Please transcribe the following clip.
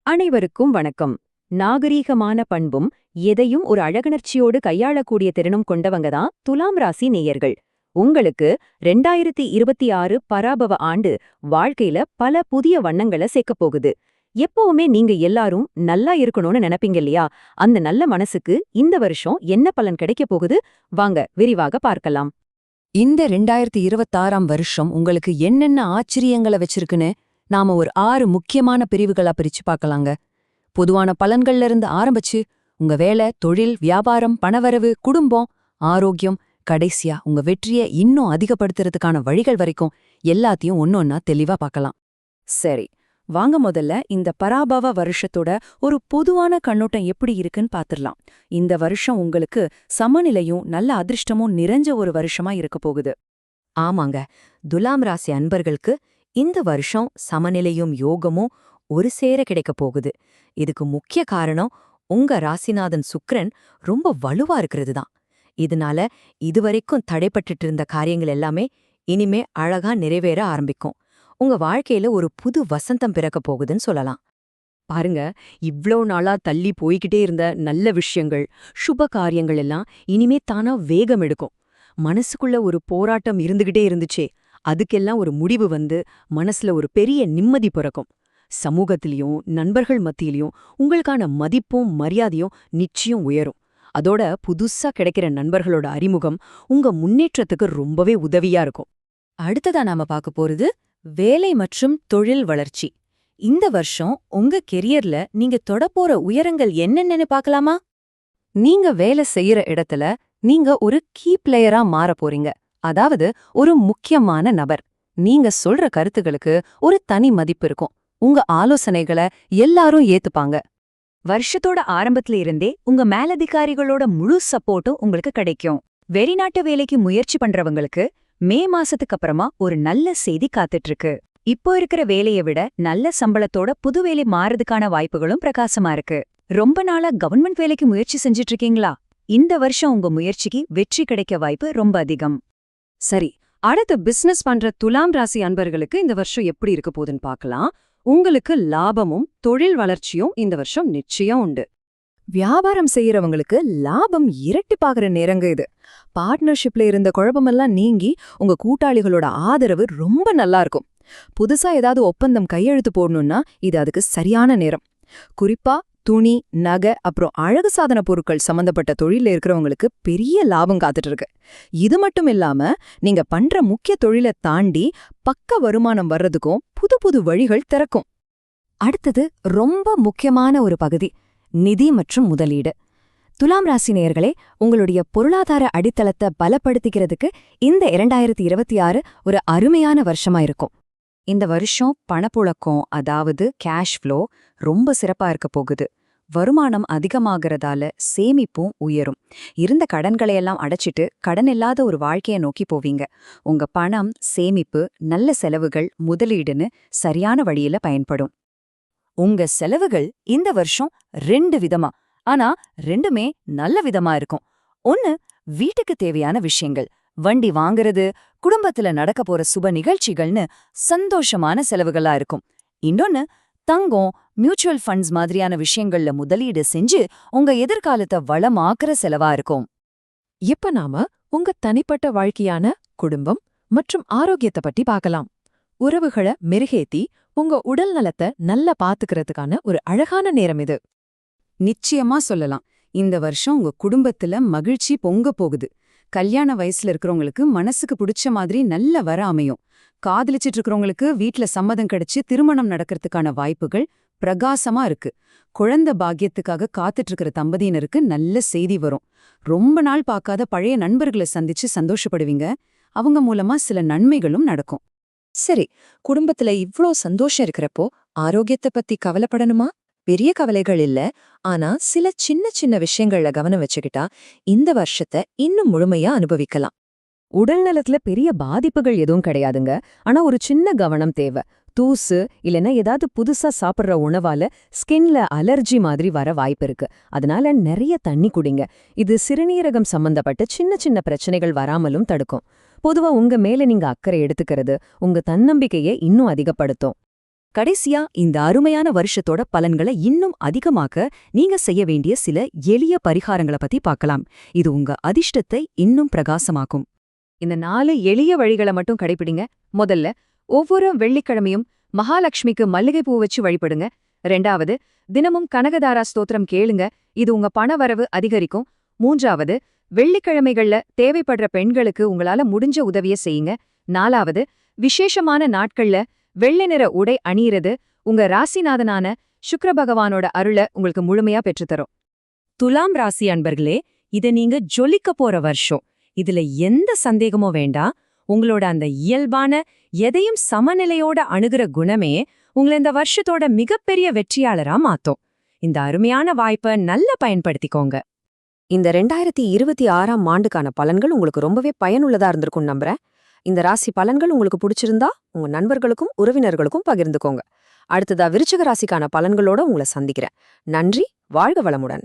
அனைவருக்கும் வணக்கம். நாகரீகமான பண்பும் எதையும் ஒரு அழகுணர்ச்சியோடு கையாளக்கூடிய திறனும் கொண்டவங்க தான் துலாம் ராசி நேயர்கள். உங்களுக்கு 2026 பராபவ ஆண்டு வாழ்க்கையில பல புதிய வண்ணங்களை சேர்க்கப் போகுது. எப்பவுமே நீங்க எல்லாரும் நல்லா இருக்கணும்னு நினைப்பீங்க இல்லையா? அந்த நல்ல மனசுக்கு இந்த வருஷம் என்ன பலன் கிடைக்கப் போகுது? வாங்க விரிவாக பார்க்கலாம். இந்த 2026ஆம் வருஷம் உங்களுக்கு என்னென்ன ஆச்சரியங்களை வச்சிருக்குன்னு நாம ஒரு 6 முக்கியமான பிரிவுகளா பிரிச்சு பார்க்கலாங்க. பொதுவான பலன்கள்ல இருந்து ஆரம்பிச்சு உங்க வேலை, தொழில், வியாபாரம், பணவரவு, குடும்பம், ஆரோக்கியம், கடைசியா உங்க வெற்றியை இன்னும் அதிகப்படுத்துறதுக்கான வழிகள் வரைக்கும் எல்லாத்தையும் ஒன்னொன்னா தெளிவா பார்க்கலாம். சரி, வாங்க முதல்ல இந்த பராபவ வருஷத்தோட ஒரு பொதுவான கண்ணோட்டம் எப்படி இருக்குன்னு பாத்துடலாம். இந்த வருஷம் உங்களுக்கு சமநிலையும் நல்ல அதிர்ஷ்டமும் நிறைஞ்ச ஒரு வருஷமா இருக்க போகுது. ஆமாங்க, துலாம் ராசி அன்பர்களுக்கு இந்த வருஷம் சமநிலையும் யோகமும் ஒரு சேர கிடைக்கப் போகுது. இதுக்கு முக்கிய காரணம் உங்க ராசிநாதன் சுக்கிரன் ரொம்ப வலுவா இருக்கிறது தான். இதனால இதுவரைக்கும் தடைப்பட்டுட்டு இருந்த காரியங்கள் எல்லாமே இனிமே அழகா நிறைவேற ஆரம்பிக்கும். உங்க வாழ்க்கையில ஒரு புது வசந்தம் பிறக்க போகுதுன்னு சொல்லலாம். பாருங்க, இவ்ளோ நாளா தள்ளி போய்கிட்டே இருந்த நல்ல விஷயங்கள், சுப காரியங்கள் எல்லாம் இனிமே தானா வேகம் எடுக்கும். மனசுக்குள்ள ஒரு போராட்டம் இருந்துகிட்டே இருந்துச்சே, அதுக்கெல்லாம் ஒரு முடிவு வந்து மனசுல ஒரு பெரிய நிம்மதி பிறக்கும். சமூகத்திலையும் நண்பர்கள் மத்தியிலையும் உங்களுக்கான மதிப்பும் மரியாதையும் நிச்சயம் உயரும். அதோட புதுசா கிடைக்கிற நண்பர்களோட அறிமுகம் உங்க முன்னேற்றத்துக்கு ரொம்பவே உதவியா இருக்கும். அடுத்ததா நாம பார்க்க போறது வேலை மற்றும் தொழில் வளர்ச்சி. இந்த வருஷம் உங்க கெரியர்ல நீங்க தொடப்போற உயரங்கள் என்னென்னு பார்க்கலாமா? நீங்க வேலை செய்யற இடத்துல நீங்க ஒரு கீ பிளேயரா மாறப் போறீங்க. அதாவது ஒரு முக்கியமான நபர். நீங்க சொல்ற கருத்துகளுக்கு ஒரு தனி மதிப்பு இருக்கும். உங்க ஆலோசனைகளை எல்லாரும் ஏத்துப்பாங்க. வருஷத்தோட ஆரம்பத்துல இருந்தே உங்க மேலதிகாரிகளோட முழு சப்போர்ட்டும் உங்களுக்கு கிடைக்கும். வெளிநாட்டு வேலைக்கு முயற்சி பண்றவங்களுக்கு மே மாசத்துக்கு அப்புறமா ஒரு நல்ல செய்தி காத்துட்டு இருக்கு. இப்போ இருக்கிற வேலையை விட நல்ல சம்பளத்தோட புது வேலை மாறதுக்கான வாய்ப்புகளும் பிரகாசமா இருக்கு. ரொம்ப நாளா கவர்மெண்ட் வேலைக்கு முயற்சி செஞ்சுட்டு இருக்கீங்களா? இந்த வருஷம் உங்க முயற்சிக்கு வெற்றி கிடைக்க வாய்ப்பு ரொம்ப அதிகம். சரி, அடுத்து பிசினஸ் பண்ற துலாம் ராசி அன்பர்களுக்கு இந்த வருஷம் எப்படி இருக்க போகுதுன்னு பார்க்கலாம். உங்களுக்கு லாபமும் தொழில் வளர்ச்சியும் இந்த வருஷம் நிச்சயம் உண்டு. வியாபாரம் செய்யறவங்களுக்கு லாபம் இரட்டிப்பாகிற நேரங்க இது. பார்ட்னர்ஷிப்ல இருந்த குழப்பமெல்லாம் நீங்கி உங்க கூட்டாளிகளோட ஆதரவு ரொம்ப நல்லா இருக்கும். புதுசா ஏதாவது ஒப்பந்தம் கையெழுத்து போடணும்னா இது அதுக்கு சரியான நேரம். குறிப்பா துணி, நகை, அப்புறம் அழகு சாதன பொருட்கள் சம்பந்தப்பட்ட தொழில இருக்கிறவங்களுக்கு பெரிய லாபம் காத்துட்டு இருக்கு. இது மட்டும் இல்லாம நீங்க பண்ற முக்கிய தொழிலை தாண்டி பக்க வருமானம் வர்றதுக்கும் புது புது வழிகள் திறக்கும். அடுத்தது ரொம்ப முக்கியமான ஒரு பகுதி, நிதி மற்றும் முதலீடு. துலாம் ராசி நேயர்களே, உங்களுடைய பொருளாதார அடித்தளத்தை பலப்படுத்திக்கிறதுக்கு இந்த 2026 ஒரு அருமையான வருஷமா இருக்கும். இந்த வருஷம் பணப்புழக்கம், அதாவது கேஷ் ஃப்ளோ ரொம்ப சிறப்பா இருக்க போகுது. வருமானம் அதிகமாகறதால சேமிப்பும் உயரும். இருந்த கடன்களையெல்லாம் அடைச்சிட்டு கடன் இல்லாத ஒரு வாழ்க்கையை நோக்கி போவீங்க. உங்க பணம், சேமிப்பு, நல்ல செலவுகள், முதலீடுன்னு சரியான வழியில பயன்படும். உங்க செலவுகள் இந்த வருஷம் 2 விதமா, ஆனா 2மே நல்ல விதமா இருக்கும். ஒன்னு, வீட்டுக்கு தேவையான விஷயங்கள், வண்டி வாங்குறது, குடும்பத்துல நடக்க போற சுப நிகழ்ச்சிகள்னு சந்தோஷமான செலவுகளா இருக்கும். இன்னொன்னு, தங்கம், மியூச்சுவல் ஃபண்ட்ஸ் மாதிரியான விஷயங்கள்ல முதலீடு செஞ்சு உங்க எதிர்காலத்தை வளமாக்குற செலவா இருக்கும். இப்ப நாம உங்க தனிப்பட்ட வாழ்க்கையான குடும்பம் மற்றும் ஆரோக்கியத்தை பத்தி பார்க்கலாம். உறவுகளை மெருகேத்தி உங்க உடல் நலத்தை நல்லா பாத்துக்கிறதுக்கான ஒரு அழகான நேரம் இது. நிச்சயமா சொல்லலாம், இந்த வருஷம் உங்க குடும்பத்துல மகிழ்ச்சி பொங்க போகுது. கல்யாண வயசுல இருக்கிறவங்களுக்கு மனசுக்கு பிடிச்ச மாதிரி நல்ல வர அமையும். காதலிச்சிட்டு இருக்கிறவங்களுக்கு வீட்ல சம்மதம் கிடைச்சு திருமணம் நடக்கிறதுக்கான வாய்ப்புகள் பிரகாசமா இருக்கு. குழந்தை பாக்கியத்துக்காக காத்துட்டு இருக்கிற தம்பதியினருக்கு நல்ல செய்தி வரும். ரொம்ப நாள் பார்க்காத பழைய நண்பர்களை சந்திச்சு சந்தோஷப்படுவீங்க. அவங்க மூலமா சில நன்மைகளும் நடக்கும். சரி, குடும்பத்துல இவ்ளோ சந்தோஷம் இருக்கிறப்போ ஆரோக்கியத்தை பத்தி கவலைப்படணுமா? பெரிய கவலைகள் இல்ல, ஆனா சில சின்ன சின்ன விஷயங்கள்ல கவனம் வச்சுக்கிட்டா இந்த வருஷத்தை இன்னும் முழுமையா அனுபவிக்கலாம். உடல் நலத்துல பெரிய பாதிப்புகள் எதுவும் கிடையாதுங்க. ஆனா ஒரு சின்ன கவனம் தேவை. தூசு இல்லைன்னா ஏதாவது புதுசா சாப்பிட்ற உணவால ஸ்கின்ல அலர்ஜி மாதிரி வர வாய்ப்பு இருக்கு. அதனால நிறைய தண்ணி குடிங்க. இது சிறுநீரகம் சம்பந்தப்பட்ட சின்ன சின்ன பிரச்சனைகள் வராமலும் தடுக்கும். பொதுவா உங்க மேல நீங்க அக்கறை எடுத்துக்கிறது உங்க தன்னம்பிக்கையை இன்னும் அதிகப்படுத்தும். கடைசியா இந்த அருமையான வருஷத்தோட பலன்களை இன்னும் அதிகமாக்க நீங்க செய்ய வேண்டிய சில எளிய பரிகாரங்களை பத்தி பார்க்கலாம். இது உங்க அதிர்ஷ்டத்தை இன்னும் பிரகாசமாக்கும். இந்த 4 எளிய வழிகளை மட்டும் கடைப்பிடிங்க. முதல்ல, ஒவ்வொரு வெள்ளிக்கிழமையும் மகாலட்சுமிக்கு மல்லிகைப்பூ வச்சு வழிபடுங்க. 2வது, தினமும் கனகதாரா ஸ்தோத்திரம் கேளுங்க. இது உங்க பணவரவு அதிகரிக்கும். 3வது, வெள்ளிக்கிழமைகள்ல தேவைப்படுற பெண்களுக்கு உங்களால முடிஞ்ச உதவிய செய்யுங்க. 4வது, விசேஷமான நாட்கள்ல வெள்ளை நிற உடை அணியிறது உங்க ராசிநாதனான சுக்கிர பகவானோட அருள உங்களுக்கு முழுமையா பெற்றுத்தரும். துலாம் ராசி அன்பர்களே, இத நீங்க ஜொலிக்க போற வருஷம். இதுல எந்த சந்தேகமும் வேண்டாம். உங்களோட அந்த இயல்பான எதையும் சமநிலையோட அணுகுற குணமே உங்களை இந்த வருஷத்தோட மிகப்பெரிய வெற்றியாளரா மாத்தும். இந்த அருமையான வாய்ப்பை நல்லா பயன்படுத்திக்கோங்க. இந்த 2026ஆம் ஆண்டுக்கான பலன்கள் உங்களுக்கு ரொம்பவே பயனுள்ளதா இருந்திருக்கும் நம்புறேன். இந்த ராசி பலன்கள் உங்களுக்கு பிடிச்சிருந்தா உங்க நண்பர்களுக்கும் உறவினர்களுக்கும் பகிர்ந்துக்கோங்க. அடுத்ததா விருச்சிக ராசிக்கான பலன்களோட உங்களை சந்திக்கிறேன். நன்றி. வாழ்க வளமுடன்.